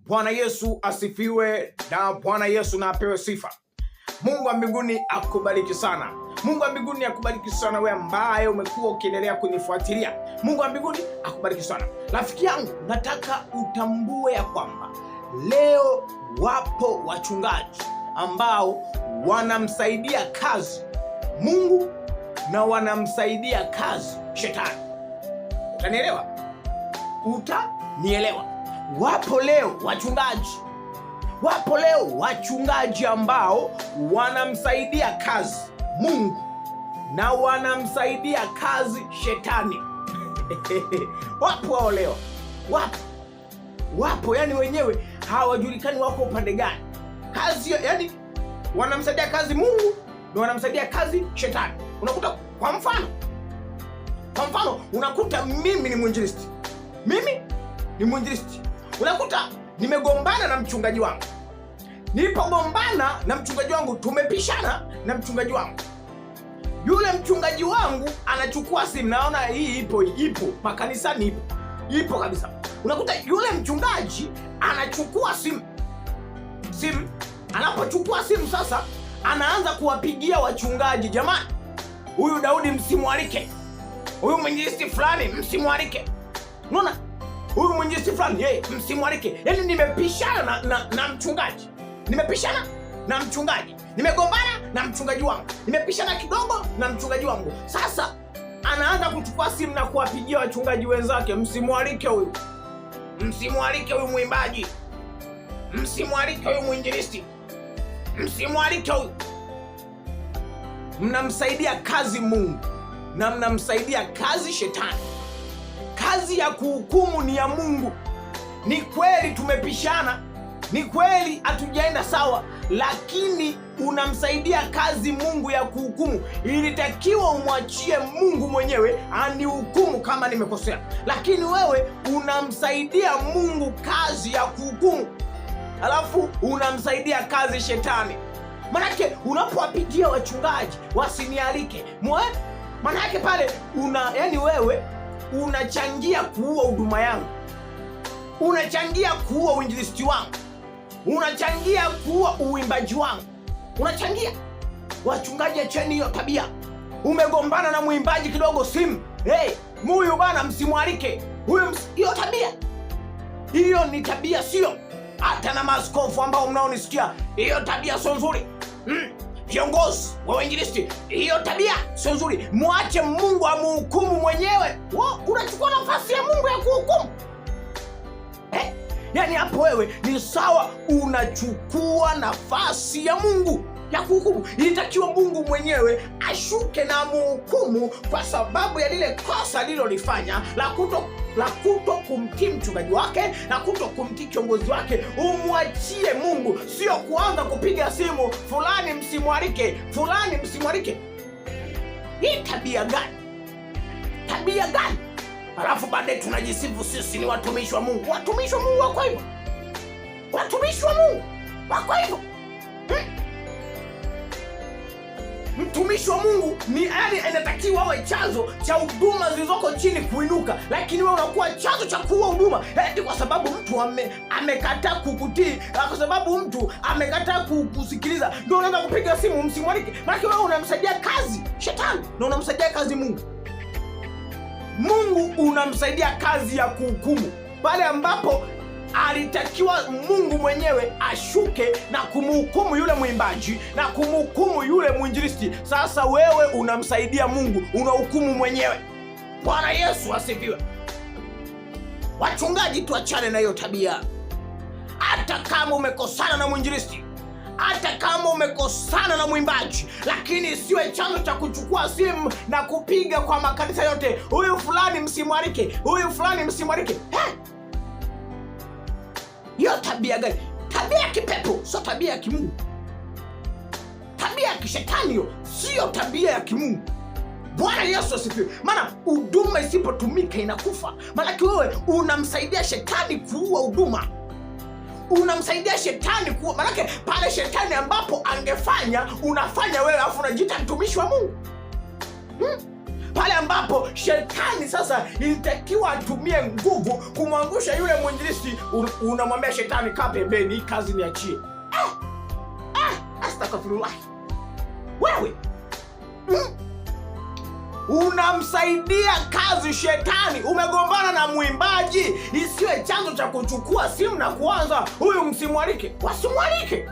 Bwana Yesu asifiwe na Bwana Yesu na apewe sifa. Mungu wa mbinguni akubariki sana. Mungu wa mbinguni akubariki sana wewe ambaye umekuwa ukiendelea kunifuatilia. Mungu wa mbinguni akubariki sana. Rafiki yangu, nataka utambue ya kwamba leo wapo wachungaji ambao wanamsaidia kazi Mungu na wanamsaidia kazi shetani. Utanielewa? Utanielewa? Wapo leo wachungaji ambao wanamsaidia kazi Mungu na wanamsaidia kazi shetani. Wapo leo. Wapo yani wenyewe hawajulikani wako upande gani. Kazi yani wanamsaidia kazi Mungu na wanamsaidia kazi shetani. Unakuta kwa mfano unakuta mimi ni mwinjilisti. Unakuta nimegombana na mchungaji wangu. Nilipogombana na mchungaji wangu, tumepishana na mchungaji wangu. Yule mchungaji wangu anachukua simu, naona hii ipo makanisani, ipo kabisa. Unakuta yule mchungaji anachukua simu. Anapochukua simu sasa anaanza kuwapigia wachungaji, jamani, huyu Daudi msimwalike, huyu mwinjilisti fulani msimwalike. Unaona? Huyu mwinjilisti fulani msimwalike. Yaani nimepishana na mchungaji. Nimegombana na mchungaji wangu. Nimepishana kidogo na mchungaji wangu. Sasa anaanza kuchukua simu na kuwapigia wachungaji wenzake, msimwalike huyu. Msimwalike huyu mwimbaji. Msimwalike huyu mwinjilisti. Msimwalike huyu. Mnamsaidia kazi Mungu na mnamsaidia kazi shetani. Kazi ya kuhukumu ni ya Mungu. Ni kweli tumepishana, ni kweli hatujaenda sawa, lakini unamsaidia kazi Mungu ya kuhukumu. Ilitakiwa umwachie Mungu mwenyewe anihukumu kama nimekosea, lakini wewe unamsaidia Mungu kazi ya kuhukumu, alafu unamsaidia kazi shetani. Manake unapowapigia wachungaji wasinialike, manake pale wewe unachangia kuua huduma yangu, unachangia kuua uinjilisti wangu, unachangia kuua uimbaji wangu, unachangia. Wachungaji, acheni hiyo tabia. Umegombana na muimbaji kidogo, simu, huyu bana msimwalike huyu, hiyo tabia, hiyo ni tabia, sio hata na maaskofu ambao mnaonisikia, hiyo tabia sio nzuri. Viongozi wa uinjilisti, hiyo tabia sio nzuri. Mwache Mungu amuhukumu mwenyewe. Unachukua nafasi ya Mungu ya kuhukumu. Yaani hapo wewe ni sawa unachukua nafasi ya Mungu ya kuhukumu. Ilitakiwa Mungu mwenyewe ashuke na amuhukumu kwa sababu ya lile kosa alilolifanya la kuto kumtii mchungaji wake na kuto kumtii kiongozi wake. Umwachie Mungu, sio kuanza kupiga simu, fulani msimwalike, fulani msimwalike. Hii tabia gani? Alafu baadaye tunajisifu sisi ni watumishi wa Mungu. Watumishi wa Mungu wako hivyo. Mtumishi wa Mungu ni anatakiwa awe chanzo cha huduma zilizoko chini kuinuka, lakini wewe unakuwa chanzo cha kuua huduma. Kwa sababu mtu amekataa kukutii, kwa sababu mtu amekataa kukusikiliza, ndio unaanza kupiga simu msimwalike. Maana wewe unamsaidia kazi shetani na unamsaidia kazi Mungu. Mungu unamsaidia kazi ya kuhukumu, pale ambapo alitakiwa Mungu mwenyewe ashuke na kumhukumu yule mwimbaji na kumhukumu yule mwinjilisti. Sasa wewe unamsaidia Mungu, unahukumu mwenyewe. Bwana Yesu asifiwe. Wachungaji, tuachane na hiyo tabia. Hata kama umekosana na mwinjilisti, hata kama umekosana na mwimbaji, lakini siwe chanzo cha kuchukua simu na kupiga kwa makanisa yote, huyu fulani msimwalike, huyu fulani msimwalike. Hiyo tabia gani? Tabia ya kipepo, sio tabia ya kimungu. Tabia ya kishetani hiyo, sio tabia ya kimungu. Bwana Yesu asifiwe. Maana huduma isipotumika inakufa. Maana wewe unamsaidia shetani kuua huduma. Unamsaidia shetani kuua. Maana pale shetani ambapo angefanya, unafanya wewe, afu unajiita mtumishi wa Mungu. pale ambapo shetani sasa ilitakiwa atumie nguvu kumwangusha yule mwinjilisti, unamwambia shetani, kaa pembeni, hii kazi niachie. Astaghfirullah. Wewe unamsaidia kazi shetani. Umegombana na mwimbaji, isiwe chanzo cha kuchukua simu na kuanza huyu msimwalike. Wasimwalike,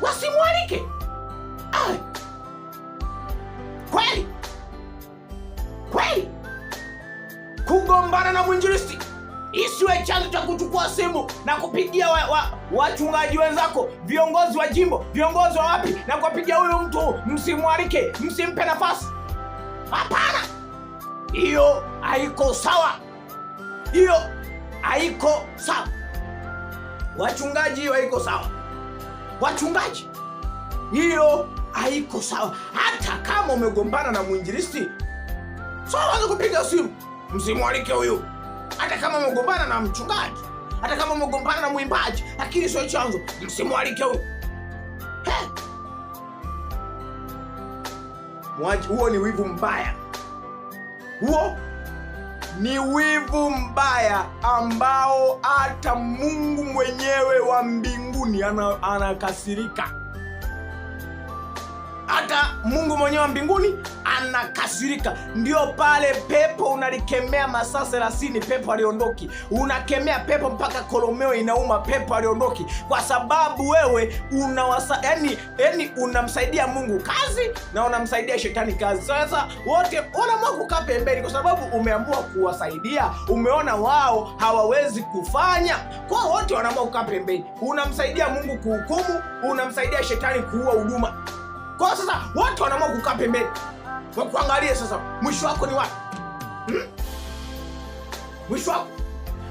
wasimwalike. Kweli kweli, kugombana na mwinjilisti isiwe chanzo cha kuchukua simu na kupigia wachungaji wenzako, viongozi wa jimbo, viongozi wa wapi, na kupigia huyu mtu msimwalike, msimpe nafasi. Hapana, hiyo haiko sawa, hiyo haiko sawa. Wachungaji, hiyo haiko sawa. Wachungaji, hiyo haiko sawa. Hata kama umegombana na mwinjilisti, so waanze kupiga simu, msimwalike huyu. Hata kama umegombana na mchungaji, hata kama umegombana na mwimbaji, lakini sio chanzo, msimwalike huyu. Huo ni wivu mbaya. Huo ni wivu mbaya ambao hata Mungu mwenyewe wa mbinguni anakasirika. Hata Mungu mwenyewe wa mbinguni anakasirika. Ndio pale pepo unalikemea masaa 30, pepo aliondoki. Unakemea pepo mpaka kolomeo inauma, pepo aliondoki. Kwa sababu wewe yani unamsaidia Mungu kazi na unamsaidia shetani kazi. Sasa wote wanaamua kukaa pembeni kwa sababu umeamua kuwasaidia. Umeona wao hawawezi kufanya, kwa wote wanaamua kukaa pembeni. Unamsaidia Mungu kuhukumu, unamsaidia shetani kuua huduma. Kwa sasa watu wanaamua kukaa pembeni. Kuangalia sasa mwisho wako ni wapi? Mwisho wako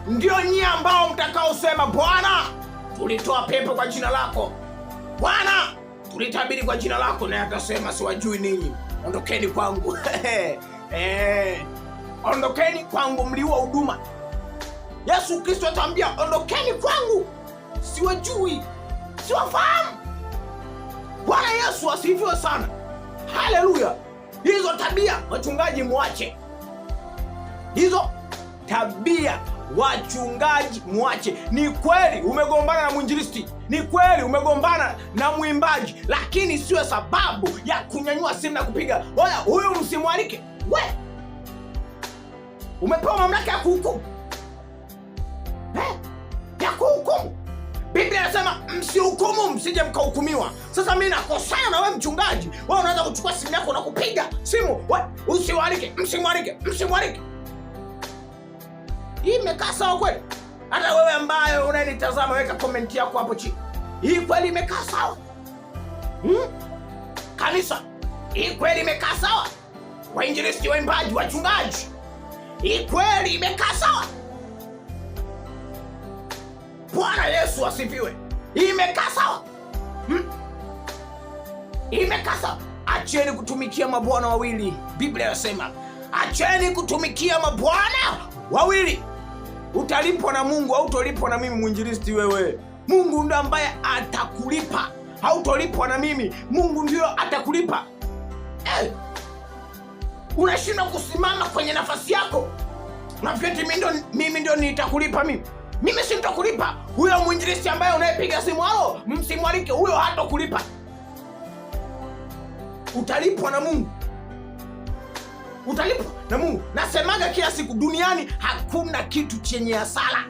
ndio nyinyi ambao mtakaosema, Bwana, tulitoa pepo kwa jina lako, Bwana, tulitabiri kwa jina lako, na atasema siwajui ninyi, ondokeni kwangu. Ondokeni kwangu, mliua huduma. Yesu Kristo ataambia, ondokeni kwangu, siwajui, siwafahamu. Bwana Yesu asifiwe sana. Haleluya. Hizo tabia wachungaji muache. Hizo tabia wachungaji muache. Ni kweli umegombana na mwinjilisti, ni kweli umegombana na mwimbaji, lakini siyo sababu ya kunyanyua simu na kupiga, oya, huyu msimwalike. We, umepewa mamlaka ya kuhukumu, ya kuhukumu. Biblia inasema msihukumu msije mkahukumiwa. Sasa mimi nakosana na wewe mchungaji, wewe unaanza kuchukua simu yako na kupiga simu, usiwalike, msimwalike, msimwalike. Hii imekaa sawa kweli? Hata wewe ambaye unanitazama, weka comment yako hapo chini. Hii kweli imekaa sawa? Kanisa, hii kweli imekaa sawa? Wainjilisti, waimbaji, wachungaji, hii kweli imekaa sawa? Bwana Yesu asifiwe. Imekaa sawa? Imekaa sawa? Acheni kutumikia mabwana wawili. Biblia inasema, acheni kutumikia mabwana wawili. Utalipwa na Mungu au utolipwa na mimi mwinjilisti wewe. Mungu ndiye ambaye atakulipa. Hautolipwa na mimi. Mungu ndio atakulipa. Unashinda kusimama kwenye nafasi yako. Unafikiri mimi ndio nitakulipa mimi? Mimi si nitakulipa. Huyo mwinjilisti ambaye unayepiga simu, halo, msimwalike, huyo hatakulipa. Utalipwa na Mungu. Utalipwa na Mungu. Nasemaga kila siku, duniani hakuna kitu chenye hasara.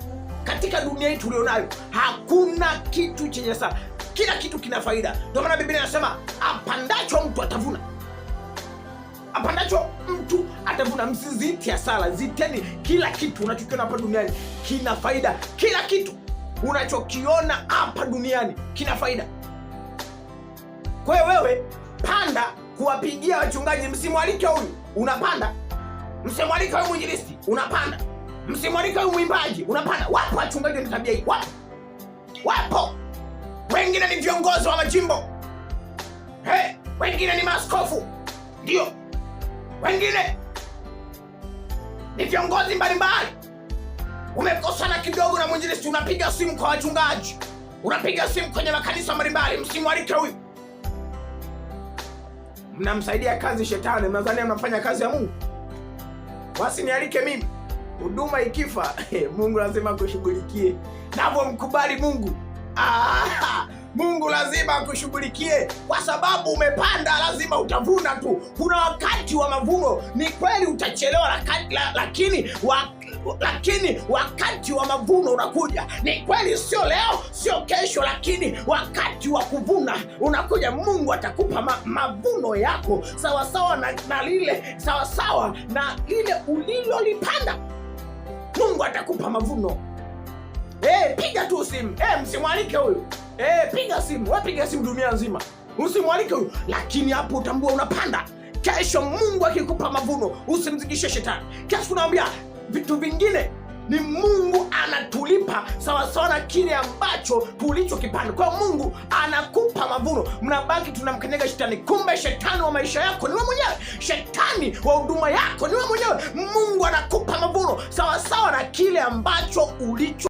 Katika dunia hii tulionayo, hakuna kitu chenye hasara. Kila kitu kina faida. Ndio maana Biblia inasema, apandacho mtu atavuna. Apandacho mtu atavuna. Msiziti hasara, ziteni. Kila kitu unachokiona hapa duniani kina faida. Kila kitu unachokiona hapa duniani kina faida. Kwa hiyo wewe panda kuwapigia wachungaji, msimwalike huyu, unapanda. Msimwalike huyu mwinjilisti, unapanda. Msimwalike huyu mwimbaji, unapanda. Wapo wachungaji wenye tabia hii, wapo. Wengine ni viongozi wa majimbo, wengine ni maaskofu, ndio, wengine ni viongozi mbalimbali. Umekosana kidogo na mwinjilisti, unapiga simu kwa wachungaji, unapiga simu kwenye makanisa mbalimbali, msimwalike huyu. mnamsaidia kazi shetani, mnadhania mnafanya kazi ya Mungu. Wasinialike mimi. Huduma ikifa Mungu lazima akushughulikie. Navyomkubali Mungu, Mungu lazima akushughulikie, kwa sababu umepanda, lazima utavuna tu. Kuna wakati wa mavuno. Ni kweli utachelewa, lakini wakati wa mavuno unakuja. Ni kweli, sio leo, sio kesho, lakini wakati wa kuvuna unakuja. Mungu atakupa mavuno yako sawasawa na lile ulilolipanda. Mungu atakupa mavuno. Piga tu simu. Msimwalike huyu. Piga simu. Wewe piga simu dunia nzima. Usimwalike huyu. Lakini hapo utambua unapanda. Kesho Mungu akikupa mavuno, usimzidishe shetani. Kesho tunaambia vitu vingine ni Mungu anatulipa sawasawa na kile ambacho tulichokipanda. Kwa Mungu anakupa mavuno. Mnabaki tunamkanyaga shetani. Kumbe shetani wa maisha yako ni wewe mwenyewe. Shetani wa huduma yako ni wewe mwenyewe. Mungu anakupa mavuno sawasawa na kile ambacho ulicho